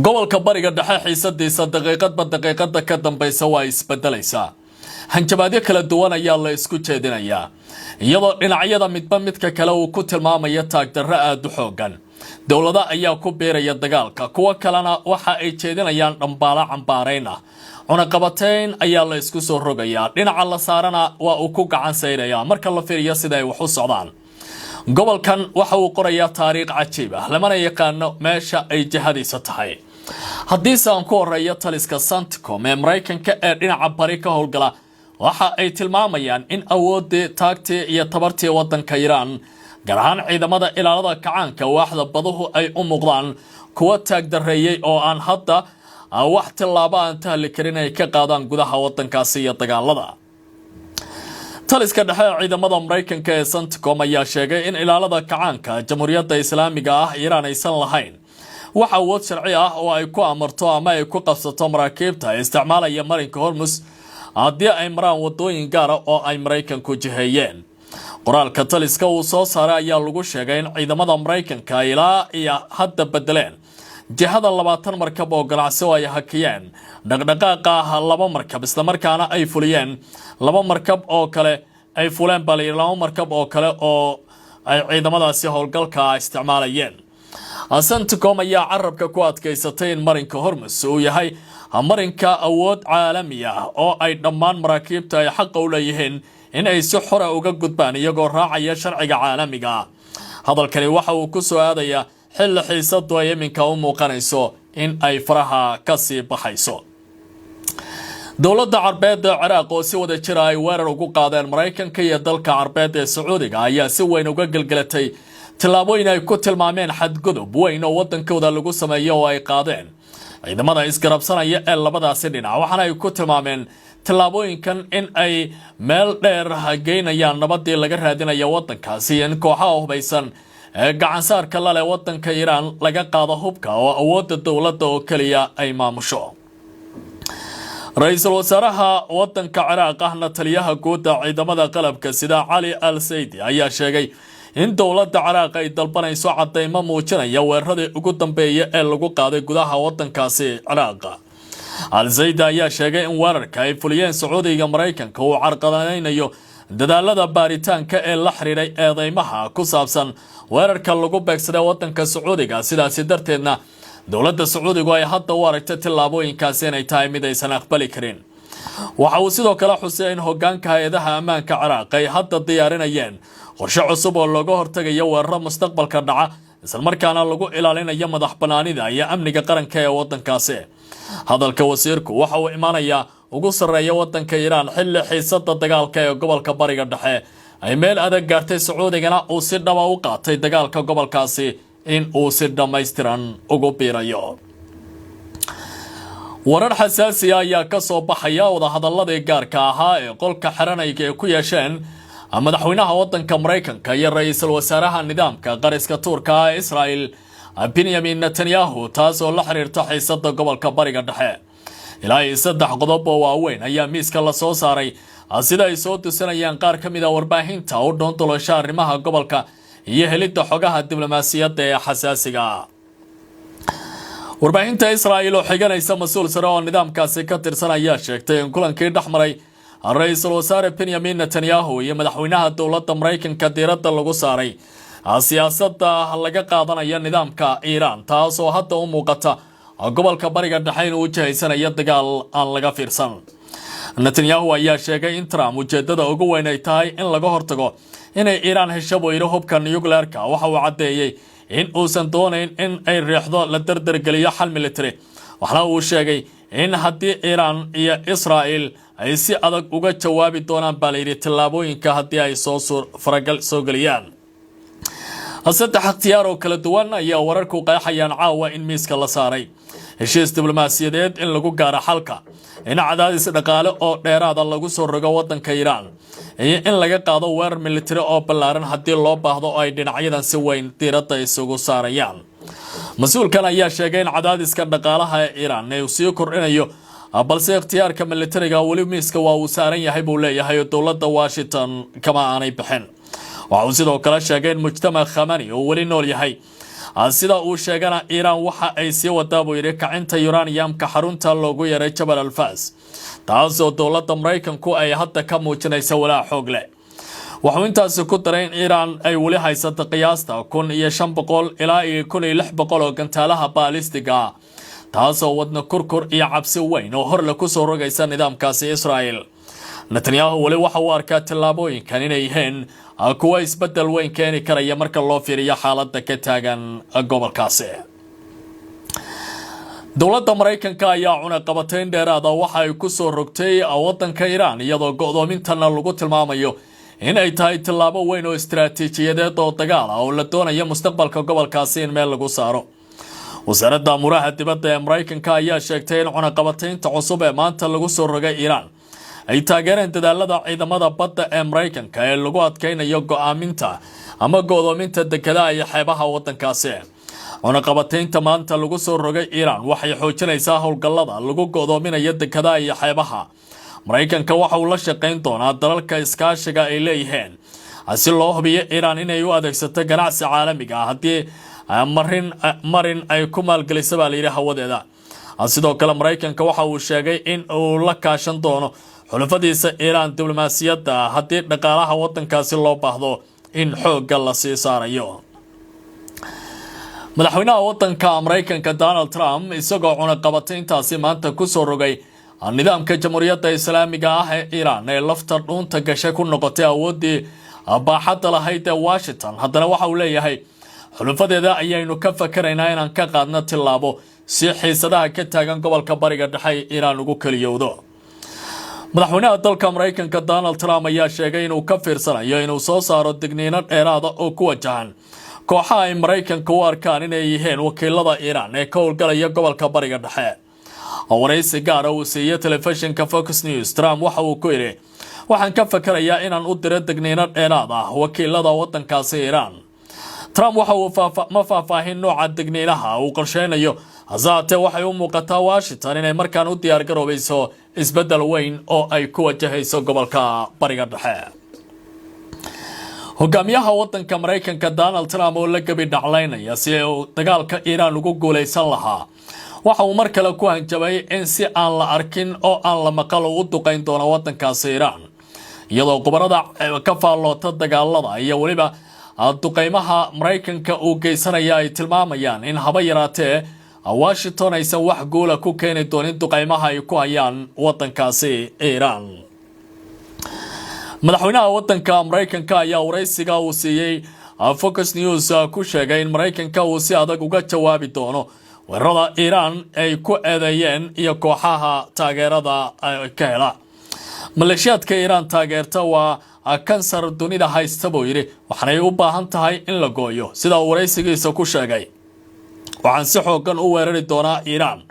gobolka bariga dhexe xiisadiisa daqiiqadda ka dambaysa waa isbedelaysaa. hanjabaadyo kala duwan ayaa la isku jeedinayaa iyadoo dhinacyada midba midka kale uu ku tilmaamayo taagdarro aad u xoogan. dowlada ayaa ku beeraya dagaalka, kuwa kalena waxa ay jeedinayaan dhambaala cambaarayn ah. cunaqabateyn ayaa la isku soo rogayaa, dhinaca la saarana waa uu ku gacan sayraya marka la fiiriyo sida ay wax u socdaan. gobolkan waxa uu qorayaa taariikh cajiib ah, lamana yaqaano meesha ay jihadiisa tahay. haddii aan ku horeeyo taliska Centcom ee Mareykanka ee dhinaca bari ka howlgala, waxa ay tilmaamayaan in awoodii taagtii iyo tabartii wadanka Iran gaar ahaan ciidamada ilaalada kacaanka waaxda baduhu ay u muuqdaan kuwa taagdareeyay oo aan hadda wax tilaabo aan tahli karin ay ka qaadaan gudaha wadankaasi iyo dagaalada. taliska dhexe ciidamada Mareykanka ee Centcom ayaa sheegay in ilaalada kacaanka Jamhuuriyadda Islaamiga ah Iran aysan lahayn wax awood sharci ah oo ay ku amarto ama ay ku qabsato maraakiibta isticmaalaya marinka Hormuz haddii ay maraan wadooyin gaar ah oo ay Mareykanku jiheeyeen. qoraalka taliska uu soo saaray ayaa lagu sheegay in ciidamada Mareykanka ilaa iyo hadda bedeleen jihada 20 markab oo ganacsi oo ay hakiyeen dhaqdhaqaaqa 2 markab isla markaana ay fuliyeen 2 markab oo kale ay fuleen balay 2 markab oo kale oo ay ciidamadaasi howlgalka isticmaalayeen. Centcom ayaa carabka ku adkaysatay in marinka Hormuz uu yahay marinka awood caalami ah oo ay dhammaan maraakiibta ay xaq u leeyihiin in ay si xor ah uga gudbaan iyagoo raacaya sharciga caalamiga ah. hadalkani waxa uu ku soo aadayaa xilli xiisadu ay iminka u muuqanayso in ay faraha ka sii baxayso. dowladda Carbeed ee Ciraaq oo si wada jir ay weerar ugu qaadeen Mareykanka iyo dalka Carbeed ee Sacuudiga ayaa si weyn uga galgalatay tilaabooyin ay ku tilmaameen xadgudub weyn oo wadankooda lagu sameeyo oo ay qaadeen ciidamada isgarabsanaya ee labadaasi dhinac, waxaana ay ku tilmaameen tilaabooyinkan in ay meel dheer geynayaan nabadii laga raadinayo wadankaasi in kooxaha hubaysan ee gacansaarka la leh wadanka Iran laga qaado hubka oo awoodda dowladda oo kaliya ay maamusho. ra'iisul wasaaraha wadanka Ciraaq ahna taliyaha guud ee ciidamada qalabka sida Ali al-Saidi ayaa sheegay in dowladda Ciraaq ay dalbanayso cadeymo muujinaya weeraradii ugu dambeeyay ee lagu qaaday gudaha wadankaasi Ciraaq. al-Saidi ayaa sheegay in weerarka ay fuliyeen Sacuudiga Mareykanka uu carqaladeynayo dadaalada baaritaanka ee la xiriiray eedeymaha ku saabsan weerarka lagu beegsaday wadanka Sacuudiga, sidaas darteedna dowladda Sacuudiga ay hadda u aragtay tilaabooyinkaasi inay tahay mid aysan aqbali karin. waxa uu sidoo kale xusay in hoggaanka hay'adaha ammaanka Ciraaq ay hadda diyaarinayeen qorshe cusub oo looga hortagayo weeraro mustaqbalka dhaca isla markaana lagu ilaalinayo madaxbanaanida iyo amniga qaranka ee wadankaasi. hadalka wasiirku waxa uu imaanayaa ugu sareeya wadanka Iran xilli xiisada dagaalka ee gobolka bariga dhexe ay meel adag gaartay, Sacuudigana uu si dhab ah u qaatay dagaalka gobolkaasi in uu si dhammaystiran ugu biirayo. warar xasaasi ah ayaa ka soo baxaya wadahadaladii gaarka ahaa ee qolka xiranayga ee ku yeesheen madaxweynaha wadanka Mareykanka iyo ra'iisul wasaaraha nidaamka qariska Turka ee Israel Benjamin Netanyahu, taas oo la xiriirta xiisada gobolka bariga dhexe. ilaa 3 qodob oo waaweyn ayaa miiska la soo saaray sida ay soo tusinayaan qaar ka mid ah warbaahinta u dhoondolosha arrimaha gobolka iyo helidda xogaha diblomaasiyadda ee xasaasiga ah. warbaahinta Israel oo xiganaysa mas'uul sare oo nidaamkaasi ka tirsan ayaa sheegtay in kulankii dhexmaray ra'iisul wasaare Benjamin Netanyahu iyo madaxweynaha dowladda Mareykanka diiradda lagu saaray siyaasadda laga qaadanayo nidaamka Iran, taas oo hadda u muuqata gobolka bariga dhexe inuu wajahaysanayo dagaal aan laga fiirsan. Netanyahu ayaa sheegay in Trump ujeedada ugu weyn ay tahay in laga hortago inay Iran hesho weyro hubka nuclear-ka. waxa uu cadeeyay in uusan doonayn in ay riixdo la dardargeliyo xal military, waxna uu sheegay in haddii Iran iyo Israel ay si adag uga jawaabi doonaan balayri tilaabooyinka haddii ay faragal soo galiyaan. saddex ikhtiyaar oo kala duwan ayaa wararku qeexayaan caawa in miiska la saaray heshiis diblomaasiyadeed in lagu gaaro xalka, in cadaadis dhaqaale oo dheeraada lagu soo rogo wadanka Iran, iyo in laga qaado weerar military oo ballaaran haddii loo baahdo oo ay dhinacyadan si weyn diiradda isugu saarayaan. mas'uulkan ayaa sheegay in cadaadiska dhaqaalaha ee Iran uu sii kordhinayo, balse ikhtiyaarka militariga wali miiska waa uu saaran yahay buu leeyahay dowladda Washington kama aanay bixin. waxa uu sidoo kale sheegay in mujtamac Khamenei uu wali nool yahay sida uu sheegana Iran waxa ay sii wadaa buu yiri kacinta uranium-ka xarunta loogu yeeray Jabal al-Fas taasoo dowladda Mareykanku ay hadda ka muujinayso walaac xoog leh. wuxuu intaas ku daray in Iran ay wali haysato qiyaasta 1500 ilaa 1600 oo gantaalaha baalistiga taasoo wadna kurkur iyo cabsi weyn oo hor la ku soo rogaysa nidaamkaasi Israel. Netanyahu wali waxa uu arkaa tallaabooyinkan inay yihiin kuwa isbedel weyn keeni karaya marka loo fiiriyo xaaladda ka taagan gobolkaasi. dowladda Mareykanka ayaa cunaqabatayn dheeraad ah waxa ay ku soo rogtay waddanka Iran iyadoo go'doomintana lagu tilmaamayo in ay tahay tallaabo weyn oo istiraatiijiyadeed oo dagaal ah oo la doonayo mustaqbalka gobolkaasi in meel lagu saaro. wasaaradda amuraha dibadda ee Mareykanka ayaa sheegtay in cunaqabataynta cusub ee maanta lagu soo rogay Iran ay taageereen dadaalada ciidamada badda ee Mareykanka ee lagu adkeynayo go'aaminta ama go'doominta dekedaha iyo xeebaha waddankaasi. cunaqabataynta maanta lagu soo rogay Iran waxay xoojinaysaa howlgallada lagu go'doominayo dekedaha iyo xeebaha. Mareykanka waxa uu la shaqeyn doonaa dalalka iskaashiga ay leeyihiin si loo hubiyo Iran inay u adeegsato ganacsi caalamiga ah haddii marin ay ku maalgeliso baa la yidhi hawadeeda. sidoo kale Mareykanka waxa uu sheegay in uu la kaashan doono xulafadiisa Iran diblomaasiyadda haddii dhaqaalaha waddankaasi loo baahdo in xoogga la sii saarayo. madaxweynaha waddanka Mareykanka Donald Trump isagoo cunaqabatayntaasi maanta ku soo rogay nidaamka jamhuuriyadda islaamiga ah ee Iran ee lafta dhuunta gashay ku noqotay awoodii baaxadda lahayd ee Washington haddana waxa uu leeyahay xulufadeeda ayaynu ka fakaraynaa inaan ka qaadno tillaabo si xiisadaha ka taagan gobolka bariga dhexe Iran ugu kaliyowdo. madaxweynaha dalka Mareykanka Donald Trump ayaa sheegay inuu ka fiirsanayo inuu soo saaro digniino dheeraad ah oo ku wajahan kooxaha ay Mareykanka u arkaan inay yihiin wakiilada Iran ee ka howlgalaya gobolka bariga dhexe. waraysi gaar ah uu siiyay telefishinka Fox News, Trump waxa uu ku yiri waxaan ka fakarayaa inaan u diro digniino dheeraad ah wakiilada waddankaasi Iran. Trump waxa uu faahfaahin nooca digniinaha uu qorsheynayo hasaatee waxay u muuqataa Washington inay markaan u diyaar garoobayso isbedel weyn oo ay ku wajahayso gobolka bariga dhexe. hogaamiyaha waddanka Mareykanka Donald Trump oo la gabi dhaclaynaya si uu dagaalka Iran ugu guuleysan lahaa waxa uu mar kale ku hanjabay in si aan la arkin oo aan la maqal u duqeyn doono waddankaasi Iran iyadoo qubarada ka faalloota dagaalada iyo waliba duqeymaha Mareykanka uu geysanaya ay tilmaamayaan in haba yaraatee Washington aysan wax guula ku keeni doonin duqeymaha ay ku hayaan waddankaasi Iran. madaxweynaha waddanka Mareykanka ayaa waraysiga uu siiyay Fox News ku sheegay in Mareykanka uu si adag uga jawaabi doono weerarada Iran ay ku eedeeyeen iyo kooxaha taageerada ka hela. maleeshiyaadka Iran taageerta waa kansar dunida haysta buu yiri waxaanay u baahan tahay in la gooyo sida uu waraysigiisa ku sheegay. waxaan si xoogan u weerari doonaa Iran.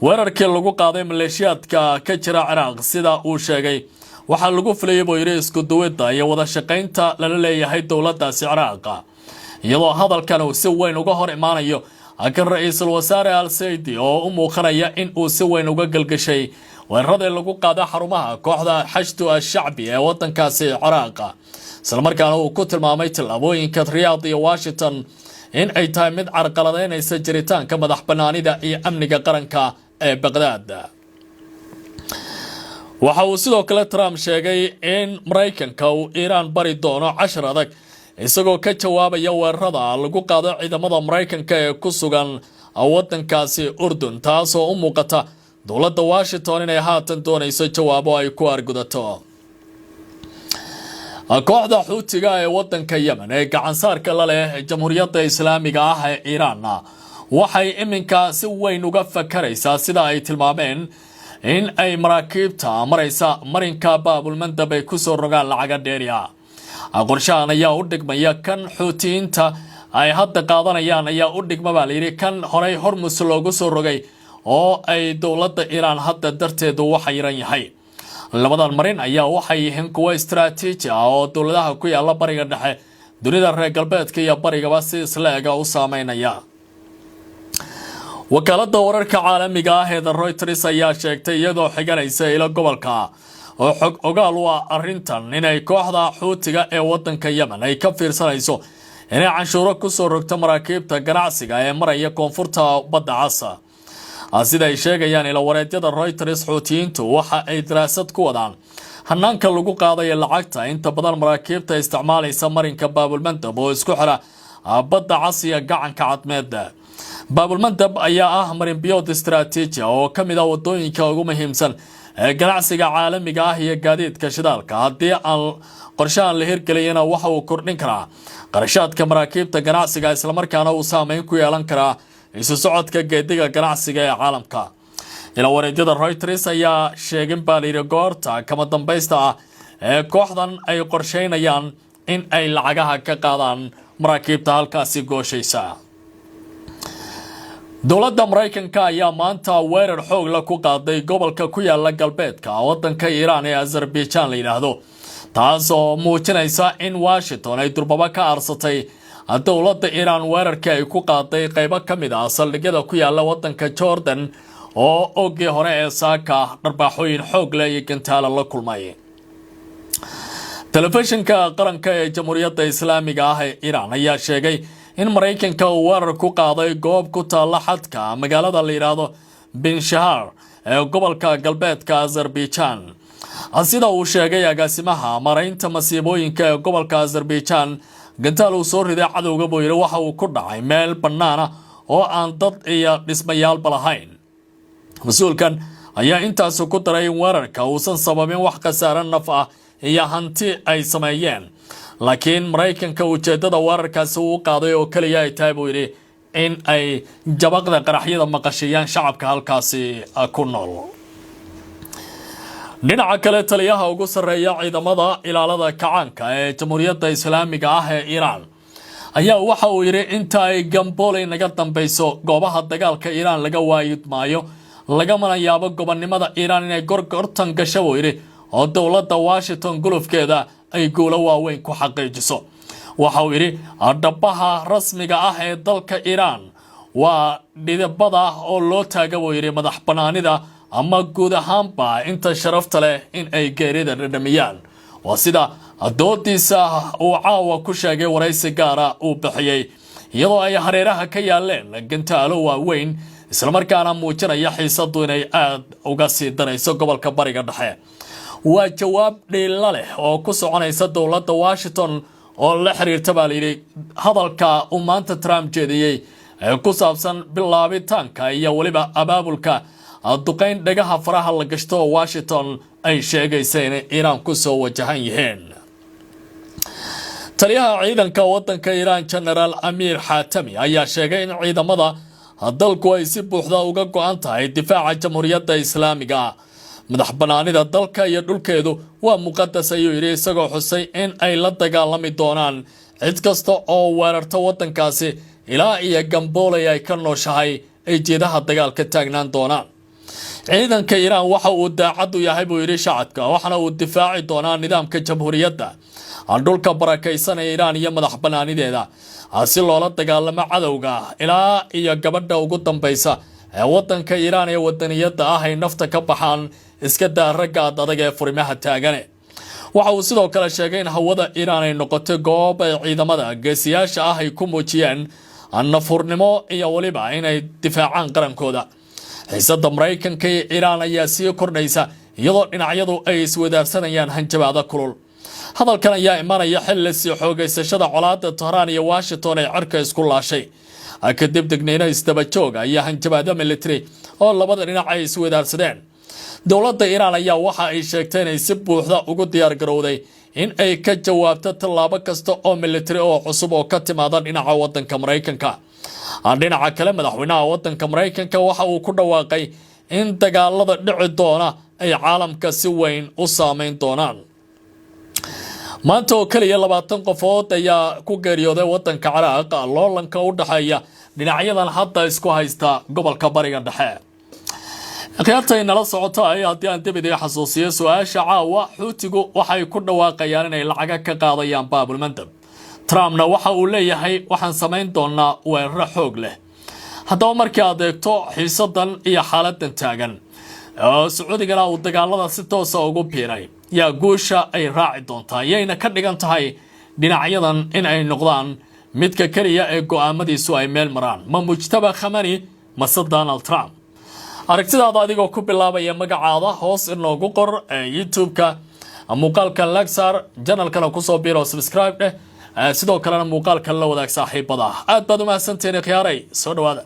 weerarkii lagu qaaday maleeshiyaadka ka jira Ciraaq sida uu sheegay waxa lagu filayay buu yiri isku duwidda iyo wada shaqeynta la leeyahay dowladdaasi Ciraaq iyadoo hadalkan uu si weyn uga hor imaanayo kan ra'iisul wasaare al-Saidi oo u muuqanaya in uu si weyn uga galgashay weerarada lagu qaaday xarumaha kooxda Xashdu al-Shacbi ee waddankaasi Ciraaq isla markaana uu ku tilmaamay tallaabooyinka Riyadh iyo Washington in ay tahay mid carqaladeynaysa jiritaanka madaxbannaanida iyo amniga qaranka ee Baghdad. waxa uu sidoo kale Trump sheegay in Mareykanka uu Iran bari doono cashar adag isagoo ka jawaabaya weerarada lagu qaado ciidamada Mareykanka ee ku sugan waddankaasi Urdun taasoo u muuqata dowladda Washington inay haatan doonayso jawaabo ay ku argudato. kooxda Xuutiga ee waddanka Yemen ee gacan saarka la leh jamhuuriyadda islaamiga ah ee Iran waxay iminka si weyn uga fakaraysaa sida ay tilmaameen in ay maraakiibta maraysa marinka Baabul Mandab ay ku soo rogaan lacaga dheeriya. qorshahan ayaa u dhigmaya kan Xuutiyiinta ay hadda qaadanayaan ayaa u dhigma baa la yiri kan horey Hormuz loogu soo rogay oo ay dowladda Iran hadda darteedu waxa yiran yahay. labadan marin ayaa waxay yihiin kuwa istiraatiiji ah oo dowladaha ku yaala bariga dhexe dunida reer galbeedka iyo barigaba si isla eg u saameynaya. wakaaladda wararka caalamiga ah ee Reuters ayaa sheegtay iyadoo xiganaysa ilo gobolka oo xog ogaal u ah arrintan inay kooxda Xuutiga ee waddanka Yemen ay ka fiirsanayso inay canshuuro ku soo rogto maraakiibta ganacsiga ee maraya koonfurta badda Cas. sida ay sheegayaan ila wareedyada Reuters, Xuutiyiintu waxa ay daraasad ku wadaan hanaanka lagu qaadayo lacagta inta badan maraakiibta isticmaalaysa marinka Bab-el-Mandab oo isku xira badda Cas iyo gacanka Cadmeed. Bab-el-Mandab ayaa ah marin biyood istiraatiiji oo ka mid ah wadooyinka ugu muhiimsan ee ganacsiga caalamiga ah iyo gaadiidka shidaalka. Haddii aan qorshahan la hirgeliyana waxa uu kordhin karaa qarashaadka maraakiibta ganacsiga isla markaana uu saameyn ku yeelan karaa isu socodka geediga ganacsiga ee caalamka. ila wareedyada Reuters ayaa sheegin baaliyo goorta kama dambaysta ah ee kooxdan ay qorsheynayaan in ay lacagaha ka qaadaan maraakiibta halkaasi gooshaysa. dowladda Mareykanka ayaa maanta weerar xoog la ku qaaday gobolka ku yaala galbeedka wadanka Iran ee Azerbaijan la yiraahdo, taas oo muujinaysa in Washington ay durbaba ka aarsatay dowladda Iran weerarka ay ku qaaday qaybo ka mid ah saldhigyada ku yaala wadanka Jordan oo oogii hore ee saaka dharbaaxooyin xoog leh iyo gantaalo la kulmay. telefishinka qaranka ee Jamhuuriyadda Islaamiga ah ee Iran ayaa sheegay in Mareykanka uu weerar ku qaaday goob ku taala xadka magaalada la yiraahdo Bin Shahar ee gobolka galbeedka Azerbaijan. sida uu sheegay agaasimaha maaraynta masiibooyinka ee gobolka Azerbaijan, gantaal uu soo riday cadowga buu yiri waxa uu ku dhacay meel banaana oo aan dad iyo dhismayaal lahayn. mas'uulkan ayaa intaas ku daray in weerarka uusan sababin wax khasaare naf ah iyo hanti ay sameeyeen, laakiin Mareykanka ujeedada weerarkaasi uu qaaday oo kaliya ay tahay buu yiri in ay jabaqda qaraxyada maqashiyaan shacabka halkaasi ku nool. dhinaca kale, taliyaha ugu sareeya ciidamada ilaalada kacaanka ee Jamhuuriyadda Islaamiga ah ee Iran ayaa waxa uu yiri inta ay Gamboley naga dambayso goobaha dagaalka Iran laga waayidmaayo lagamana yaabo gobonnimada Iran inay gorgortan gasho buu yiri oo dowladda Washington gulufkeeda ay guulo waaweyn ku xaqiijiso. waxa uu yiri dhabaha rasmiga ah ee dalka Iran waa dhidibada oo loo taaga buu yiri madax banaanida ama guud ahaanba inta sharafta leh in ay geerida dhadhamiyaan. waa sida doodiisa uu caawa ku sheegay waraysi gaara uu bixiyay iyadoo ay hareeraha ka yaaleen gantaalo waaweyn isla markaana muujinaya xiisadu inay aad uga sii danayso gobolka bariga dhexe. waa jawaab dhiila leh oo ku soconaysa dowladda Washington oo la xiriirta baa layidhi hadalka uu maanta Trump jeediyey ee ku saabsan bilaabitaanka iyo weliba abaabulka duqeyn dhagaha faraha la gashto Washington ay sheegaysa inay Iran ku soo wajahan yihiin. taliyaha ciidanka wadanka Iran General Amir Hatami ayaa sheegay in ciidamada dalku ay si buuxda uga go'an tahay difaaca Jamhuuriyadda Islaamiga. madax banaanida dalka iyo dhulkeedu waa muqadas ayuu yiri isagoo xusay in ay la dagaalami doonaan cid kasta oo weerarta wadankaasi ilaa iyo Gamboley ay ka nooshahay ay jeedaha dagaalka taagnaan doonaan. ciidanka Iran waxa uu daacad u yahay buu yiri shacabka, waxana uu difaaci doonaa nidaamka jamhuuriyadda dhulka barakaysan ee Iran iyo madax banaanideeda si loola dagaalamo cadowga ilaa iyo gabadha ugu dambaysa ee wadanka Iran ee wadaniyada ah ay nafta ka baxaan iska daa ragga adag ee furimaha taagan. waxa uu sidoo kale sheegay in hawada Iran ay noqotay goob ay ciidamada geesiyaasha ah ay ku muujiyeen nafurnimo iyo waliba inay difaacaan qarankooda. xiisada Mareykanka iyo Iran ayaa sii kordhaysa iyadoo dhinacyadu ay iswadaarsanayaan hanjabaado kulul. hadalkan ayaa imanaya xilli sii xoogaysashada colaadda Tehran iyo Washington ay cirka isku laashay kadib degniino isdaba joog iyo hanjabaado military oo labada dhinac ay iswadaarsadeen. dowladda Iran ayaa waxa ay sheegtay inay si buuxda ugu diyaar garowday in ay ka jawaabto tallaabo kasta oo military oo cusub oo ka timaada dhinaca wadanka Mareykanka. dhinaca kale, madaxweynaha wadanka Mareykanka waxa uu ku dhawaaqay in dagaalada dhici doona ay caalamka si weyn u saameyn doonaan. maanta oo kaliya 20 qofood ayaa ku geeriyooday wadanka Ciraaq loolanka u dhaxeeya dhinacyadan hadda isku haysta gobolka bariga dhexe. khiyaartay nala socota ay haddii aan dib idin xasuusiyo su'aasha caawa, Xuutigu waxay ku dhawaaqayaan inay lacag ka qaadayaan Bab-el-Mandab. Trumpna waxa uu leeyahay waxaan samayn doonaa weerar xoog leh. haddaba markii aad eegto xiisadan iyo xaaladan taagan Sacuudigana uu dagaalada si toos ah ugu biiray, yaa guusha ay raaci doontaa yayna ka dhigan tahay dhinacyadan in ay noqdaan midka kaliya ee go'aamadiisu ay meel maraan ma Mujtaba Khamani mase Donald Trump aragtidaada adigoo ku bilaabaya magacaada hoos inoogu qor YouTube-ka muuqaalka Laxar channel-kana ku soo biiro subscribe sidoo kalena muuqaalka la wadaag saaxiibada aad baad u mahadsantahay khiyaaray soo dhawaada